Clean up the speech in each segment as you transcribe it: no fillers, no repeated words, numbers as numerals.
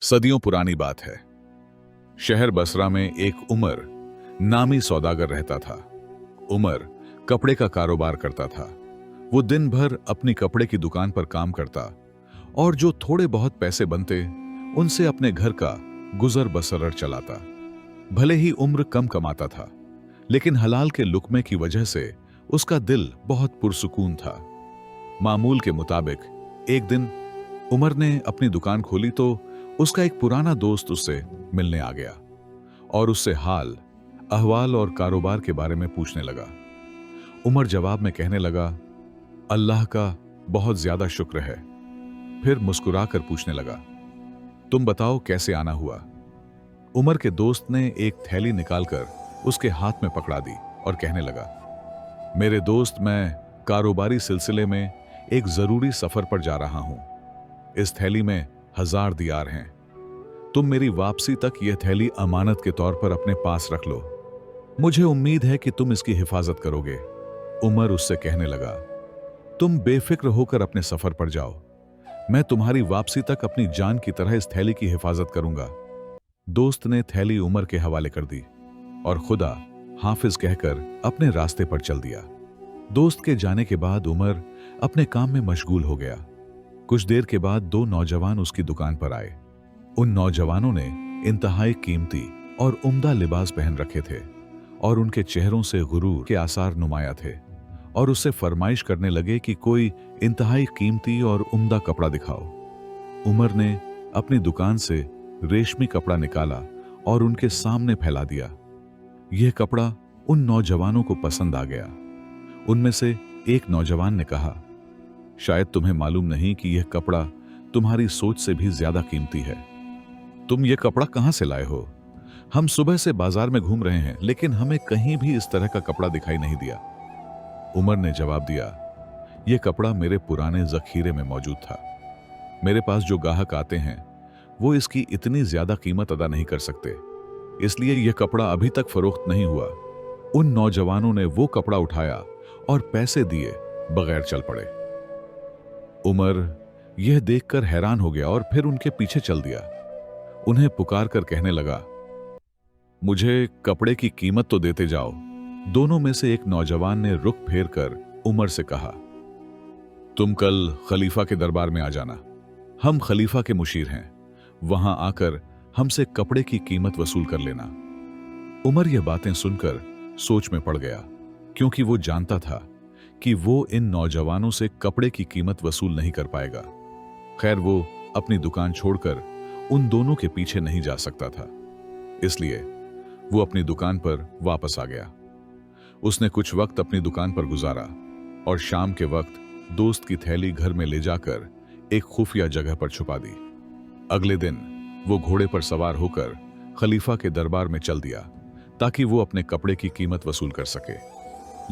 सदियों पुरानी बात है। शहर बसरा में एक उमर नामी सौदागर रहता था। उमर कपड़े का कारोबार करता था। वो दिन भर अपनी कपड़े की दुकान पर काम करता और जो थोड़े बहुत पैसे बनते उनसे अपने घर का गुजर बसर चलाता। भले ही उम्र कम कमाता था, लेकिन हलाल के लुक्मे की वजह से उसका दिल बहुत पुरसुकून था। मामूल के मुताबिक एक दिन उमर ने अपनी दुकान खोली तो उसका एक पुराना दोस्त उससे मिलने आ गया और उससे हाल अहवाल और कारोबार के बारे में पूछने लगा। उमर जवाब में कहने लगा, अल्लाह का बहुत ज्यादा शुक्र है। फिर मुस्कुराकर पूछने लगा, तुम बताओ कैसे आना हुआ। उमर के दोस्त ने एक थैली निकालकर उसके हाथ में पकड़ा दी और कहने लगा, मेरे दोस्त, मैं कारोबारी सिलसिले में एक जरूरी सफर पर जा रहा हूं। इस थैली में 1000 दिनार हैं। तुम मेरी वापसी तक यह थैली अमानत के तौर पर अपने पास रख लो। मुझे उम्मीद है कि तुम इसकी हिफाजत करोगे। उमर उससे कहने लगा, तुम बेफिक्र होकर अपने सफर पर जाओ। मैं तुम्हारी वापसी तक अपनी जान की तरह इस थैली की हिफाजत करूंगा। दोस्त ने थैली उमर के हवाले कर दी और खुदा हाफिज कहकर अपने रास्ते पर चल दिया। दोस्त के जाने के बाद उमर अपने काम में मशगूल हो गया। कुछ देर के बाद 2 नौजवान उसकी दुकान पर आए। उन नौजवानों ने इंतहाई कीमती और उम्दा लिबास पहन रखे थे और उनके चेहरों से गुरूर के आसार नुमाया थे और उससे फरमाइश करने लगे कि कोई इंतहाई कीमती और उम्दा कपड़ा दिखाओ। उमर ने अपनी दुकान से रेशमी कपड़ा निकाला और उनके सामने फैला दिया। यह कपड़ा उन नौजवानों को पसंद आ गया। उनमें से एक नौजवान ने कहा, शायद तुम्हें मालूम नहीं कि यह कपड़ा तुम्हारी सोच से भी ज्यादा कीमती है। तुम यह कपड़ा कहां से लाए हो? हम सुबह से बाजार में घूम रहे हैं, लेकिन हमें कहीं भी इस तरह का कपड़ा दिखाई नहीं दिया। उमर ने जवाब दिया, यह कपड़ा मेरे पुराने जखीरे में मौजूद था। मेरे पास जो ग्राहक आते हैं वो इसकी इतनी ज्यादा कीमत अदा नहीं कर सकते, इसलिए यह कपड़ा अभी तक फरोख्त नहीं हुआ। उन नौजवानों ने वो कपड़ा उठाया और पैसे दिए बगैर चल पड़े। उमर यह देखकर हैरान हो गया और फिर उनके पीछे चल दिया। उन्हें पुकार कर कहने लगा, मुझे कपड़े की कीमत तो देते जाओ। दोनों में से एक नौजवान ने रुख फेर कर उमर से कहा, तुम कल खलीफा के दरबार में आ जाना। हम खलीफा के मुशीर हैं। वहां आकर हमसे कपड़े की कीमत वसूल कर लेना। उमर यह बातें सुनकर सोच में पड़ गया, क्योंकि वो जानता था कि वो इन नौजवानों से कपड़े की कीमत वसूल नहीं कर पाएगा। खैर, वो अपनी दुकान छोड़कर उन दोनों के पीछे नहीं जा सकता था, इसलिए वो अपनी दुकान पर वापस आ गया। उसने कुछ वक्त अपनी दुकान पर गुजारा और शाम के वक्त दोस्त की थैली घर में ले जाकर एक खुफिया जगह पर छुपा दी। अगले दिन वो घोड़े पर सवार होकर खलीफा के दरबार में चल दिया ताकि वो अपने कपड़े की कीमत वसूल कर सके।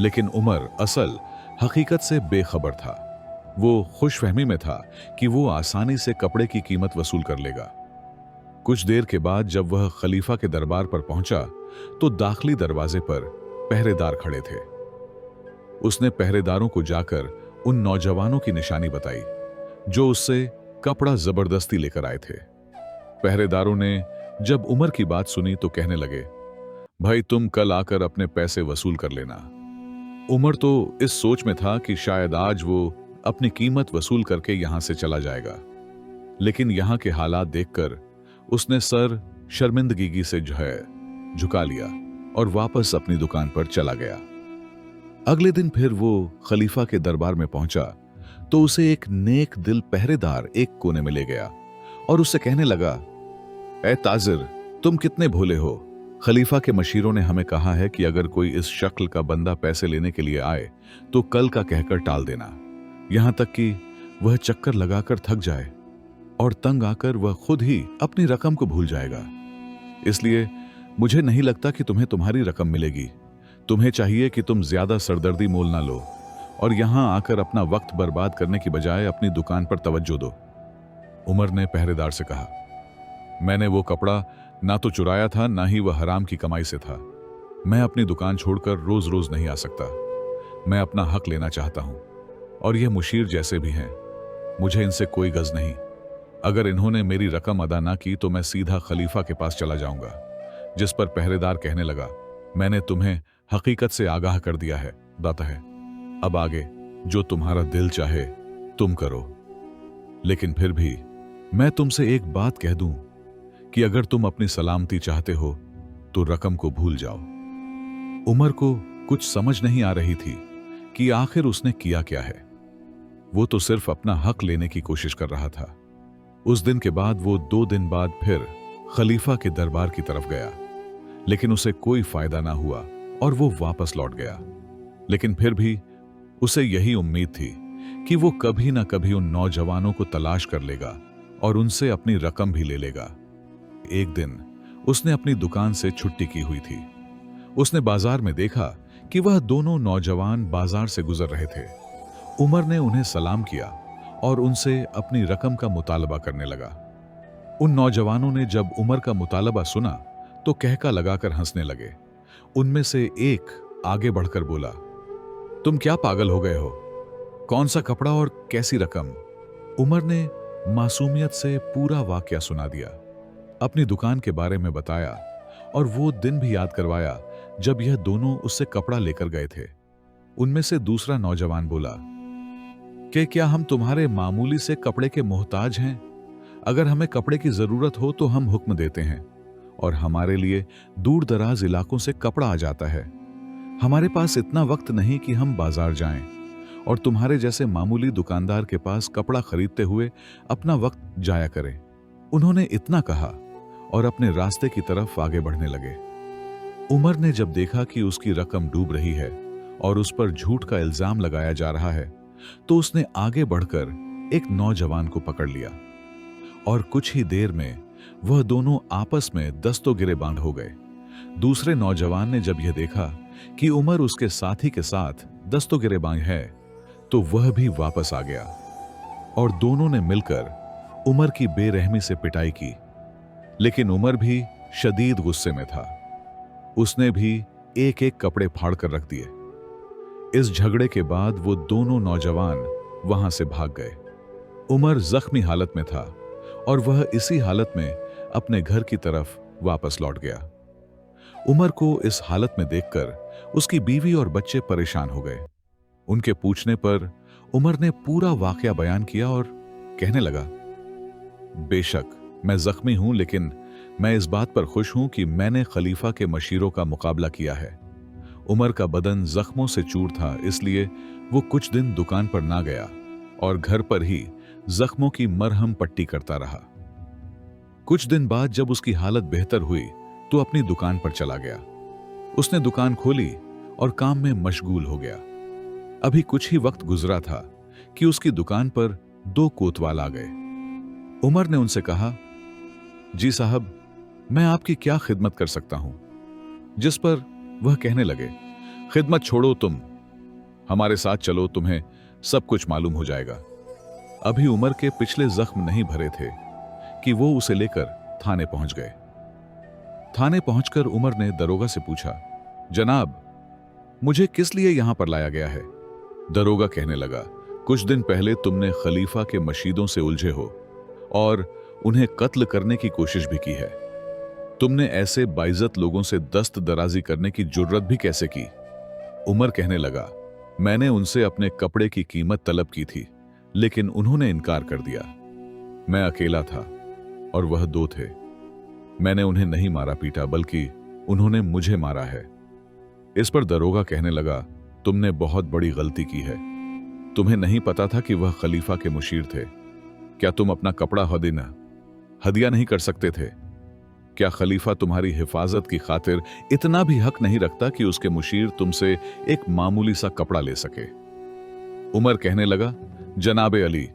लेकिन उमर असल हकीकत से बेखबर था। वो खुशफहमी में था कि वो आसानी से कपड़े की कीमत वसूल कर लेगा। कुछ देर के बाद जब वह खलीफा के दरबार पर पहुंचा तो दाखिली दरवाजे पर पहरेदार खड़े थे। उसने पहरेदारों को जाकर उन नौजवानों की निशानी बताई जो उससे कपड़ा जबरदस्ती लेकर आए थे। पहरेदारों ने जब उमर की बात सुनी तो कहने लगे, भाई, तुम कल आकर अपने पैसे वसूल कर लेना। उमर तो इस सोच में था कि शायद आज वो अपनी कीमत वसूल करके यहां से चला जाएगा, लेकिन यहां के हालात देखकर उसने सर शर्मिंदगी से झुका लिया और वापस अपनी दुकान पर चला गया। अगले दिन फिर वो खलीफा के दरबार में पहुंचा तो उसे एक नेक दिल पहरेदार एक कोने में ले गया और उससे कहने लगा, ऐ ताजिर, तुम कितने भोले हो। खलीफा के मशीरों ने हमें कहा है कि अगर कोई इस शक्ल का बंदा पैसे लेने के लिए आए तो कल का कहकर टाल देना, यहां तक कि वह चक्कर लगाकर थक जाए और तंग आकर वह खुद ही अपनी रकम को भूल जाएगा। इसलिए मुझे नहीं लगता कि तुम्हें तुम्हारी रकम मिलेगी। तुम्हें चाहिए कि तुम ज्यादा सरदर्दी मोल ना लो और यहां आकर अपना वक्त बर्बाद करने की बजाय अपनी दुकान पर तवज्जो दो। उमर ने पहरेदार से कहा, मैंने वो कपड़ा ना तो चुराया था, ना ही वह हराम की कमाई से था। मैं अपनी दुकान छोड़कर रोज रोज नहीं आ सकता। मैं अपना हक लेना चाहता हूं और यह मुशीर जैसे भी हैं, मुझे इनसे कोई गज नहीं। अगर इन्होंने मेरी रकम अदा ना की तो मैं सीधा खलीफा के पास चला जाऊंगा। जिस पर पहरेदार कहने लगा, मैंने तुम्हें हकीकत से आगाह कर दिया है, दाता है। अब आगे जो तुम्हारा दिल चाहे तुम करो। लेकिन फिर भी मैं तुमसे एक बात कह दूं कि अगर तुम अपनी सलामती चाहते हो तो रकम को भूल जाओ। उमर को कुछ समझ नहीं आ रही थी कि आखिर उसने किया क्या है। वो तो सिर्फ अपना हक लेने की कोशिश कर रहा था। उस दिन के बाद वो 2 दिन बाद फिर खलीफा के दरबार की तरफ गया, लेकिन उसे कोई फायदा ना हुआ और वो वापस लौट गया। लेकिन फिर भी उसे यही उम्मीद थी कि वो कभी ना कभी उन नौजवानों को तलाश कर लेगा और उनसे अपनी रकम भी ले लेगा। एक दिन उसने अपनी दुकान से छुट्टी की हुई थी। उसने बाजार में देखा कि वह दोनों नौजवान बाजार से गुजर रहे थे। उमर ने उन्हें सलाम किया और उनसे अपनी रकम का मुतालबा करने लगा। उन नौजवानों ने जब उमर का मुतालबा सुना तो कहका लगाकर हंसने लगे। उनमें से एक आगे बढ़कर बोला, तुम क्या पागल हो गए हो? कौन सा कपड़ा और कैसी रकम? उमर ने मासूमियत से पूरा वाकया सुना दिया, अपनी दुकान के बारे में बताया और वो दिन भी याद करवाया जब यह दोनों उससे कपड़ा लेकर गए थे। उनमें से दूसरा नौजवान बोला कि क्या हम तुम्हारे मामूली से कपड़े के मोहताज हैं? अगर हमें कपड़े की जरूरत हो तो हम हुक्म देते हैं और हमारे लिए दूर दराज इलाकों से कपड़ा आ जाता है। हमारे पास इतना वक्त नहीं कि हम बाजार जाएं और तुम्हारे जैसे मामूली दुकानदार के पास कपड़ा खरीदते हुए अपना वक्त जाया करें। उन्होंने इतना कहा और अपने रास्ते की तरफ आगे बढ़ने लगे। उमर ने जब देखा कि उसकी रकम डूब रही है और उस पर झूठ का इल्जाम लगाया जा रहा है तो उसने आगे बढ़कर एक नौजवान को पकड़ लिया और कुछ ही देर में वह दोनों आपस में दस्तोगिरेबान हो गए। दूसरे नौजवान ने जब यह देखा कि उमर उसके साथी के साथ दस्तोगिरेबान है तो वह भी वापस आ गया और दोनों ने मिलकर उमर की बेरहमी से पिटाई की। लेकिन उमर भी शदीद गुस्से में था। उसने भी एक एक कपड़े फाड़ कर रख दिए। इस झगड़े के बाद वो दोनों नौजवान वहां से भाग गए। उमर जख्मी हालत में था और वह इसी हालत में अपने घर की तरफ वापस लौट गया। उमर को इस हालत में देखकर उसकी बीवी और बच्चे परेशान हो गए। उनके पूछने पर उमर ने पूरा वाकया बयान किया और कहने लगा, बेशक मैं जख्मी हूं, लेकिन मैं इस बात पर खुश हूं कि मैंने खलीफा के मशीरों का मुकाबला किया है। उमर का बदन जख्मों से चूर था, इसलिए वो कुछ दिन दुकान पर ना गया और घर पर ही जख्मों की मरहम पट्टी करता रहा। कुछ दिन बाद जब उसकी हालत बेहतर हुई तो अपनी दुकान पर चला गया। उसने दुकान खोली और काम में मशगूल हो गया। अभी कुछ ही वक्त गुजरा था कि उसकी दुकान पर 2 कोतवाल आ गए। उमर ने उनसे कहा, जी साहब, मैं आपकी क्या खिदमत कर सकता हूं? जिस पर वह कहने लगे, खिदमत छोड़ो, तुम हमारे साथ चलो, तुम्हें सब कुछ मालूम हो जाएगा। अभी उमर के पिछले जख्म नहीं भरे थे कि वो उसे लेकर थाने पहुंच गए। थाने पहुंचकर उमर ने दरोगा से पूछा, जनाब, मुझे किस लिए यहां पर लाया गया है? दरोगा कहने लगा, कुछ दिन पहले तुमने खलीफा के मशीदों से उलझे हो और उन्हें कत्ल करने की कोशिश भी की है। तुमने ऐसे बाइज्जत लोगों से दस्त दराजी करने की जुर्रत भी कैसे की? उमर कहने लगा, मैंने उनसे अपने कपड़े की कीमत तलब की थी, लेकिन उन्होंने इनकार कर दिया। मैं अकेला था और वह 2 थे। मैंने उन्हें नहीं मारा पीटा, बल्कि उन्होंने मुझे मारा है। इस पर दरोगा कहने लगा, तुमने बहुत बड़ी गलती की है। तुम्हें नहीं पता था कि वह खलीफा के मुशीर थे। क्या तुम अपना कपड़ा हदिया नहीं कर सकते थे? क्या खलीफा तुम्हारी हिफाजत की खातिर इतना भी हक नहीं रखता कि उसके मुशीर तुमसे एक मामूली सा कपड़ा ले सके? उमर कहने लगा, जनाबे अली,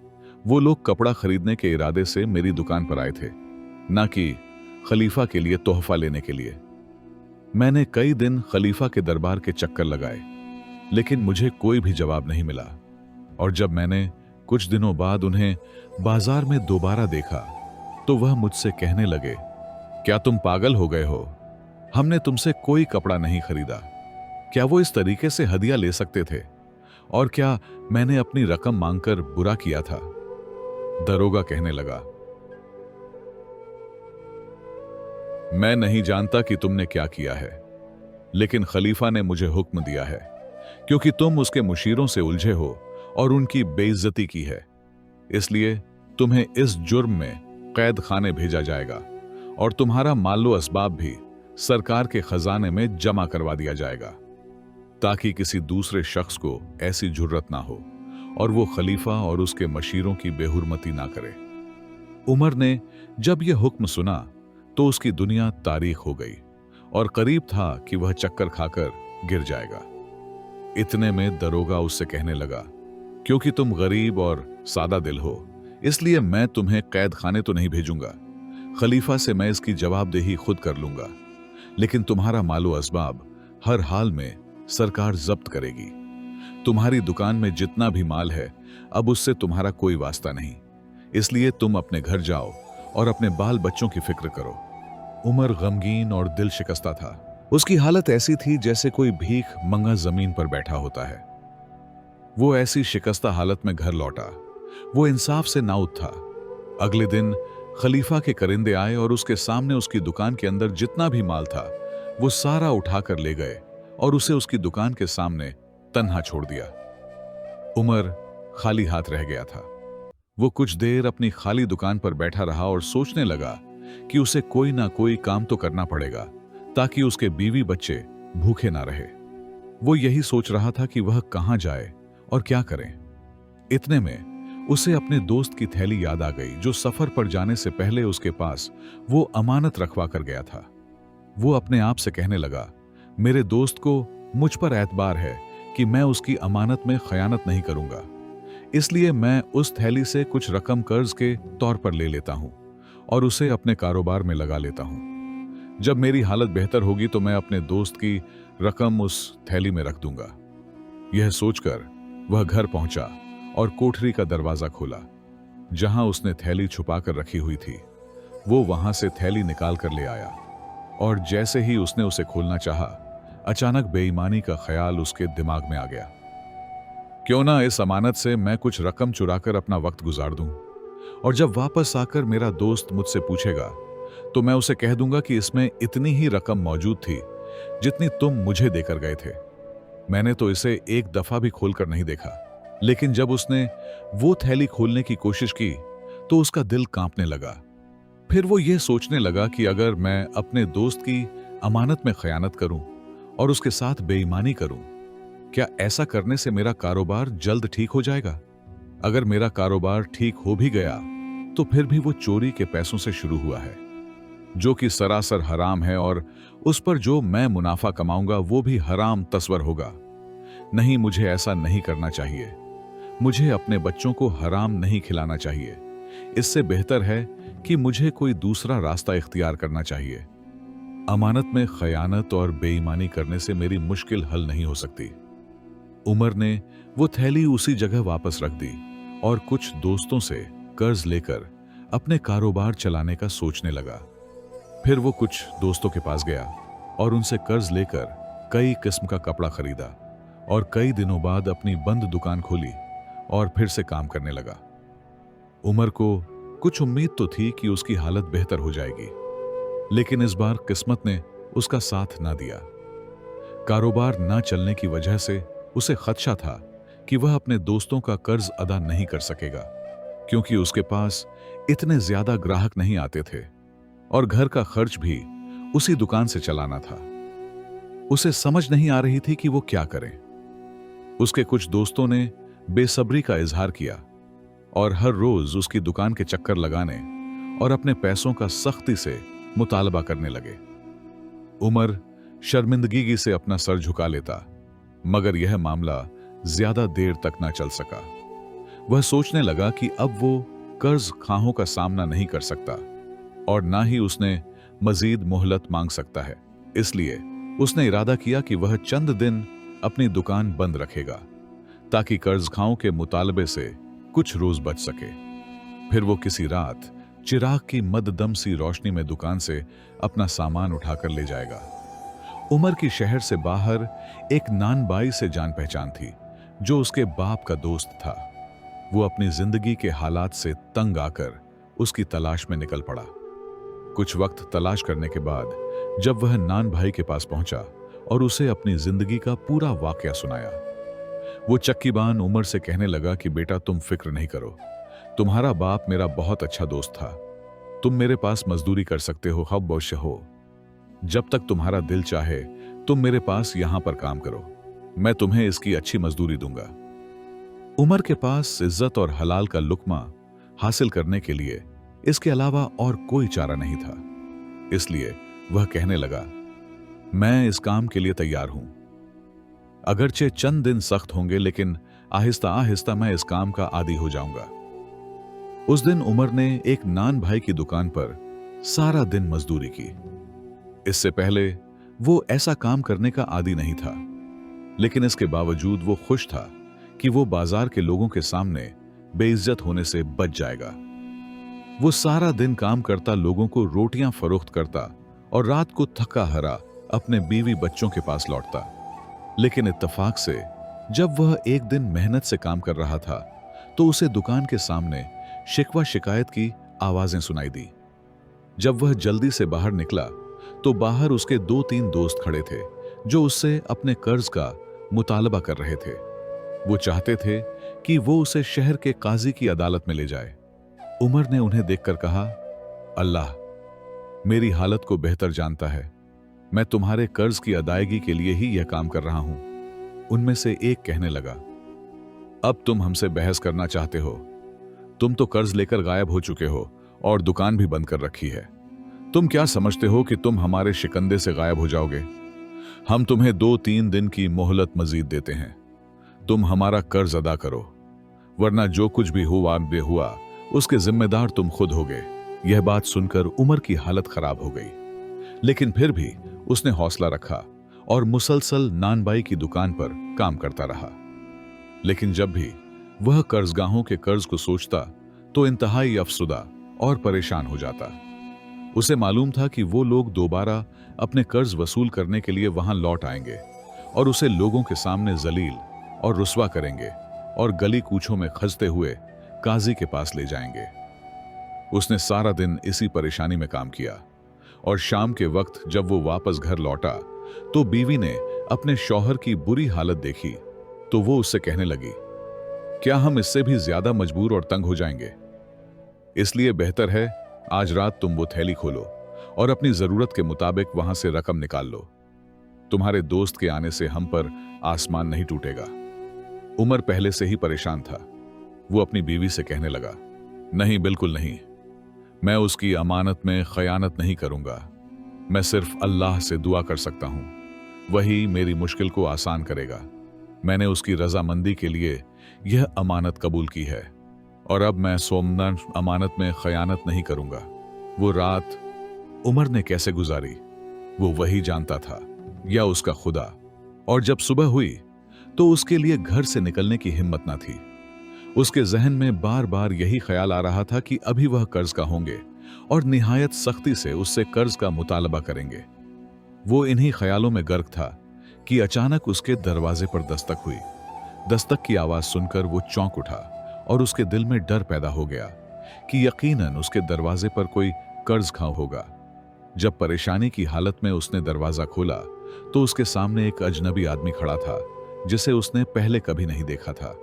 वो लोग कपड़ा खरीदने के इरादे से मेरी दुकान पर आए थे, ना कि खलीफा के लिए तोहफा लेने के लिए। मैंने कई दिन खलीफा के दरबार के चक्कर लगाए, लेकिन मुझे कोई भी जवाब नहीं मिला। और जब मैंने कुछ दिनों बाद उन्हें बाजार में दोबारा देखा तो वह मुझसे कहने लगे, क्या तुम पागल हो गए हो? हमने तुमसे कोई कपड़ा नहीं खरीदा। क्या वो इस तरीके से हदिया ले सकते थे? और क्या मैंने अपनी रकम मांगकर बुरा किया था? दरोगा कहने लगा, मैं नहीं जानता कि तुमने क्या किया है, लेकिन खलीफा ने मुझे हुक्म दिया है, क्योंकि तुम उसके मुशीरों से उलझे हो और उनकी बेइज्जती की है, इसलिए तुम्हें इस जुर्म में कैद खाने भेजा जाएगा और तुम्हारा मालो असबाब भी सरकार के खजाने में जमा करवा दिया जाएगा, ताकि किसी दूसरे शख्स को ऐसी जुर्रत ना हो और वो खलीफा और उसके मशीरों की बेहुरमती ना करे। उमर ने जब यह हुक्म सुना तो उसकी दुनिया तारीख हो गई और करीब था कि वह चक्कर खाकर गिर जाएगा। इतने में दरोगा उससे कहने लगा, क्योंकि तुम गरीब और सादा दिल हो, इसलिए मैं तुम्हें कैद खाने तो नहीं भेजूंगा। खलीफा से मैं इसकी जवाबदेही खुद कर लूंगा, लेकिन तुम्हारा मालो असबाब हर हाल में सरकार जब्त करेगी। तुम्हारी दुकान में जितना भी माल है, अब उससे तुम्हारा कोई वास्ता नहीं, इसलिए तुम अपने घर जाओ और अपने बाल बच्चों की फिक्र करो। उमर गमगीन और दिल शिकस्ता था। उसकी हालत ऐसी थी जैसे कोई भीख मंगा जमीन पर बैठा होता है। वो ऐसी शिकस्ता हालत में घर लौटा। वो इंसाफ से नाउद था। अगले दिन खलीफा के करिंदे आए और उसके सामने उसकी दुकान के अंदर जितना भी माल था वो सारा उठाकर ले गए और उसे उसकी दुकान के सामने तन्हा छोड़ दिया। उमर खाली हाथ रह गया था। वो कुछ देर अपनी खाली दुकान पर बैठा रहा और सोचने लगा कि उसे कोई ना कोई काम तो करना पड़ेगा ताकि उसके बीवी बच्चे भूखे ना रहे। वो यही सोच रहा था कि वह कहां जाए और क्या करें। इतने में उसे अपने दोस्त की थैली याद आ गई, जो सफर पर जाने से पहले उसके पास वो अमानत रखवा कर गया था। वो अपने आप से कहने लगा, मेरे दोस्त को मुझ पर एतबार है कि मैं उसकी अमानत में खयानत नहीं करूंगा, इसलिए मैं उस थैली से कुछ रकम कर्ज के तौर पर ले लेता हूं और उसे अपने कारोबार में लगा लेता हूं। जब मेरी हालत बेहतर होगी तो मैं अपने दोस्त की रकम उस थैली में रख दूंगा। यह सोचकर वह घर पहुंचा और कोठरी का दरवाजा खोला जहां उसने थैली छुपाकर रखी हुई थी। वो वहां से थैली निकाल कर ले आया और जैसे ही उसने उसे खोलना चाहा, अचानक बेईमानी का ख्याल उसके दिमाग में आ गया। क्यों ना इस अमानत से मैं कुछ रकम चुराकर अपना वक्त गुजार दूं, और जब वापस आकर मेरा दोस्त मुझसे पूछेगा तो मैं उसे कह दूंगा कि इसमें इतनी ही रकम मौजूद थी जितनी तुम मुझे देकर गए थे। मैंने तो इसे एक दफा भी खोलकर नहीं देखा, लेकिन जब उसने वो थैली खोलने की कोशिश की तो उसका दिल कांपने लगा। फिर वो ये सोचने लगा कि अगर मैं अपने दोस्त की अमानत में खयानत करूं और उसके साथ बेईमानी करूं, क्या ऐसा करने से मेरा कारोबार जल्द ठीक हो जाएगा? अगर मेरा कारोबार ठीक हो भी गया तो फिर भी वो चोरी के पैसों से शुरू हुआ है, जो कि सरासर हराम है, और उस पर जो मैं मुनाफा कमाऊंगा वो भी हराम तस्वर होगा। नहीं, मुझे ऐसा नहीं करना चाहिए। मुझे अपने बच्चों को हराम नहीं खिलाना चाहिए। इससे बेहतर है कि मुझे कोई दूसरा रास्ता इख्तियार करना चाहिए। अमानत में खयानत और बेईमानी करने से मेरी मुश्किल हल नहीं हो सकती। उमर ने वो थैली उसी जगह वापस रख दी और कुछ दोस्तों से कर्ज लेकर अपने कारोबार चलाने का सोचने लगा। फिर वो कुछ दोस्तों के पास गया और उनसे कर्ज लेकर कई किस्म का कपड़ा खरीदा और कई दिनों बाद अपनी बंद दुकान खोली और फिर से काम करने लगा। उमर को कुछ उम्मीद तो थी कि उसकी हालत बेहतर हो जाएगी, लेकिन इस बार किस्मत ने उसका साथ ना दिया। कारोबार ना चलने की वजह से उसे खदशा था कि वह अपने दोस्तों का कर्ज अदा नहीं कर सकेगा, क्योंकि उसके पास इतने ज्यादा ग्राहक नहीं आते थे और घर का खर्च भी उसी दुकान से चलाना था। उसे समझ नहीं आ रही थी कि वो क्या करे। उसके कुछ दोस्तों ने बेसब्री का इजहार किया और हर रोज उसकी दुकान के चक्कर लगाने और अपने पैसों का सख्ती से मुतालबा करने लगे। उमर शर्मिंदगी से अपना सर झुका लेता, मगर यह मामला ज्यादा देर तक ना चल सका। वह सोचने लगा कि अब वो कर्ज खाहों का सामना नहीं कर सकता और ना ही उसने मजीद मोहलत मांग सकता है। इसलिए उसने इरादा किया कि वह चंद दिन अपनी दुकान बंद रखेगा ताकि कर्ज खाओं के मुतालबे से कुछ रोज बच सके। फिर वो किसी रात चिराग की मद्दम सी रोशनी में दुकान से अपना सामान उठाकर ले जाएगा। उमर की शहर से बाहर एक नानबाई से जान पहचान थी, जो उसके बाप का दोस्त था। वो अपनी जिंदगी के हालात से तंग आकर उसकी तलाश में निकल पड़ा। कुछ वक्त तलाश करने के बाद जब वह नान भाई के पास पहुंचा और उसे अपनी जिंदगी का पूरा वाकया सुनाया, वो चक्कीबान उमर से कहने लगा कि बेटा, तुम फिक्र नहीं करो, तुम्हारा बाप मेरा बहुत अच्छा दोस्त था। तुम मेरे पास मजदूरी कर सकते हो, हब बौश हो। जब तक तुम्हारा दिल चाहे तुम मेरे पास यहां पर काम करो, मैं तुम्हें इसकी अच्छी मजदूरी दूंगा। उमर के पास इज्जत और हलाल का लुक्मा हासिल करने के लिए इसके अलावा और कोई चारा नहीं था, इसलिए वह कहने लगा, मैं इस काम के लिए तैयार हूं। अगरचे चंद दिन सख्त होंगे, लेकिन आहिस्ता आहिस्ता मैं इस काम का आदी हो जाऊंगा। उस दिन उमर ने एक नान भाई की दुकान पर सारा दिन मजदूरी की। इससे पहले वो ऐसा काम करने का आदी नहीं था, लेकिन इसके बावजूद वो खुश था कि वो बाजार के लोगों के सामने बेइज्जत होने से बच जाएगा। वो सारा दिन काम करता, लोगों को रोटियां फरोख्त करता और रात को थका हरा अपने बीवी बच्चों के पास लौटता। लेकिन इत्तेफाक से जब वह एक दिन मेहनत से काम कर रहा था तो उसे दुकान के सामने शिकवा शिकायत की आवाजें सुनाई दी। जब वह जल्दी से बाहर निकला तो बाहर उसके 2-3 दोस्त खड़े थे जो उससे अपने कर्ज का मुतालबा कर रहे थे। वो चाहते थे कि वो उसे शहर के काजी की अदालत में ले जाए। उमर ने उन्हें देखकर कहा, अल्लाह मेरी हालत को बेहतर जानता है, मैं तुम्हारे कर्ज की अदायगी के लिए ही यह काम कर रहा हूं। उनमें से एक कहने लगा, अब तुम हमसे बहस करना चाहते हो? तुम तो कर्ज लेकर गायब हो चुके हो और दुकान भी बंद कर रखी है। तुम क्या समझते हो कि तुम हमारे शिकंदे से गायब हो जाओगे? हम तुम्हें 2-3 दिन की मोहलत मजीद देते हैं। तुम हमारा कर्ज अदा करो, वरना जो कुछ भी हुआ बेहुआ उसके जिम्मेदार तुम खुद होगे। यह बात सुनकर उमर की हालत खराब हो गई, लेकिन फिर भी उसने हौसला रखा और मुसलसल नानबाई की दुकान पर काम करता रहा। लेकिन जब भी वह कर्जगाहों के कर्ज को सोचता तो इंतहाई अफसुदा और परेशान हो जाता। उसे मालूम था कि वो लोग दोबारा अपने कर्ज वसूल करने के लिए वहां लौट आएंगे और उसे लोगों के सामने जलील और रुस्वा करेंगे और गली कूचों में खजते हुए काजी के पास ले जाएंगे। उसने सारा दिन इसी परेशानी में काम किया और शाम के वक्त जब वो वापस घर लौटा तो बीवी ने अपने शौहर की बुरी हालत देखी तो वो उससे कहने लगी, क्या हम इससे भी ज्यादा मजबूर और तंग हो जाएंगे? इसलिए बेहतर है आज रात तुम वो थैली खोलो और अपनी जरूरत के मुताबिक वहां से रकम निकाल लो। तुम्हारे दोस्त के आने से हम पर आसमान नहीं टूटेगा। उमर पहले से ही परेशान था। वो अपनी बीवी से कहने लगा, नहीं, बिल्कुल नहीं, मैं उसकी अमानत में खयानत नहीं करूंगा। मैं सिर्फ अल्लाह से दुआ कर सकता हूं, वही मेरी मुश्किल को आसान करेगा। मैंने उसकी रजामंदी के लिए यह अमानत कबूल की है और अब मैं सोमनाथ अमानत में खयानत नहीं करूंगा। वो रात उमर ने कैसे गुजारी वो वही जानता था, या उसका खुदा। और जब सुबह हुई तो उसके लिए घर से निकलने की हिम्मत ना थी। उसके जहन में बार बार यही ख्याल आ रहा था कि अभी वह कर्ज का होंगे और निहायत सख्ती से उससे कर्ज का मुतालबा करेंगे। वो इन्हीं ख्यालों में गर्क था कि अचानक उसके दरवाजे पर दस्तक हुई। दस्तक की आवाज सुनकर वो चौंक उठा और उसके दिल में डर पैदा हो गया कि यकीनन उसके दरवाजे पर कोई कर्ज खां होगा। जब परेशानी की हालत में उसने दरवाजा खोला तो उसके सामने एक अजनबी आदमी खड़ा था जिसे उसने पहले कभी नहीं देखा था।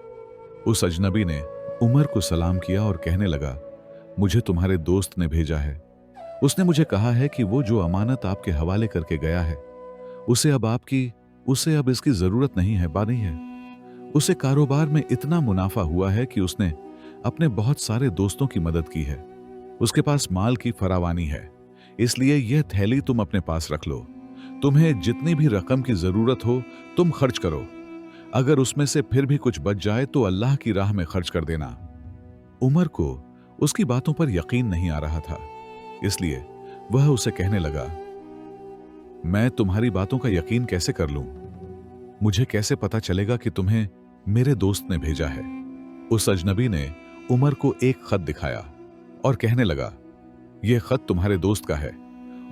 उस अजनबी ने उमर को सलाम किया और कहने लगा, मुझे तुम्हारे दोस्त ने भेजा है। उसने मुझे कहा है कि वो जो अमानत आपके हवाले करके गया है उसे अब इसकी जरूरत नहीं है, बानी है। उसे कारोबार में इतना मुनाफा हुआ है कि उसने अपने बहुत सारे दोस्तों की मदद की है। उसके पास माल की फरावानी है, इसलिए यह थैली तुम अपने पास रख लो। तुम्हें जितनी भी रकम की जरूरत हो तुम खर्च करो। अगर उसमें से फिर भी कुछ बच जाए तो अल्लाह की राह में खर्च कर देना। उमर को उसकी बातों पर यकीन नहीं आ रहा था, इसलिए वह उसे कहने लगा, मैं तुम्हारी बातों का यकीन कैसे कर लूं? मुझे कैसे पता चलेगा कि तुम्हें मेरे दोस्त ने भेजा है? उस अजनबी ने उमर को एक खत दिखाया और कहने लगा, यह खत तुम्हारे दोस्त का है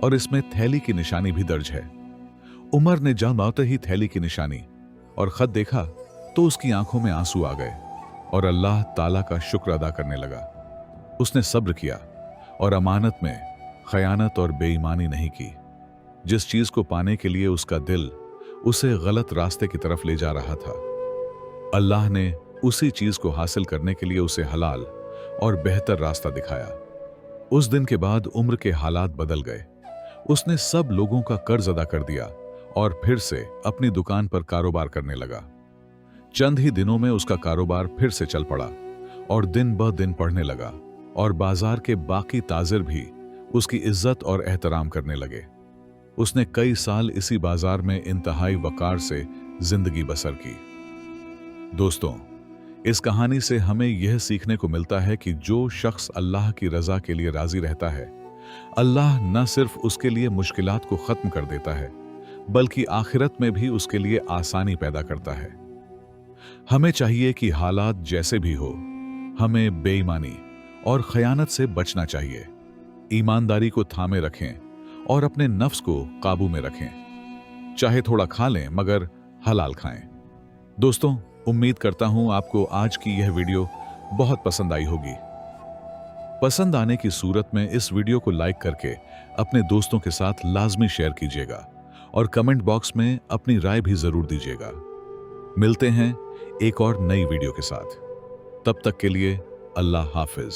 और इसमें थैली की निशानी भी दर्ज है। उमर ने जमाते ही थैली की निशानी और खत देखा तो उसकी आंखों में आंसू आ गए और अल्लाह ताला का शुक्र अदा करने लगा। उसने सब्र किया और अमानत में खयानत और बेईमानी नहीं की। जिस चीज को पाने के लिए उसका दिल उसे गलत रास्ते की तरफ ले जा रहा था, अल्लाह ने उसी चीज को हासिल करने के लिए उसे हलाल और बेहतर रास्ता दिखाया। उस दिन के बाद उम्र के हालात बदल गए। उसने सब लोगों का कर्ज अदा कर दिया और फिर से अपनी दुकान पर कारोबार करने लगा। चंद ही दिनों में उसका कारोबार फिर से चल पड़ा और दिन ब दिन बढ़ने लगा और बाजार के बाकी ताजिर भी उसकी इज्जत और एहतराम करने लगे। उसने कई साल इसी बाजार में इंतहाई वकार से जिंदगी बसर की। दोस्तों, इस कहानी से हमें यह सीखने को मिलता है कि जो शख्स अल्लाह की रजा के लिए राजी रहता है, अल्लाह न सिर्फ उसके लिए मुश्किलात को खत्म कर देता है, बल्कि आखिरत में भी उसके लिए आसानी पैदा करता है। हमें चाहिए कि हालात जैसे भी हो, हमें बेईमानी और खयानत से बचना चाहिए। ईमानदारी को थामे रखें और अपने नफ्स को काबू में रखें। चाहे थोड़ा खा लें, मगर हलाल खाएं। दोस्तों, उम्मीद करता हूं आपको आज की यह वीडियो बहुत पसंद आई होगी। पसंद आने की सूरत में इस वीडियो को लाइक करके अपने दोस्तों के साथ लाजमी शेयर कीजिएगा और कमेंट बॉक्स में अपनी राय भी जरूर दीजिएगा। मिलते हैं एक और नई वीडियो के साथ। तब तक के लिए अल्लाह हाफिज।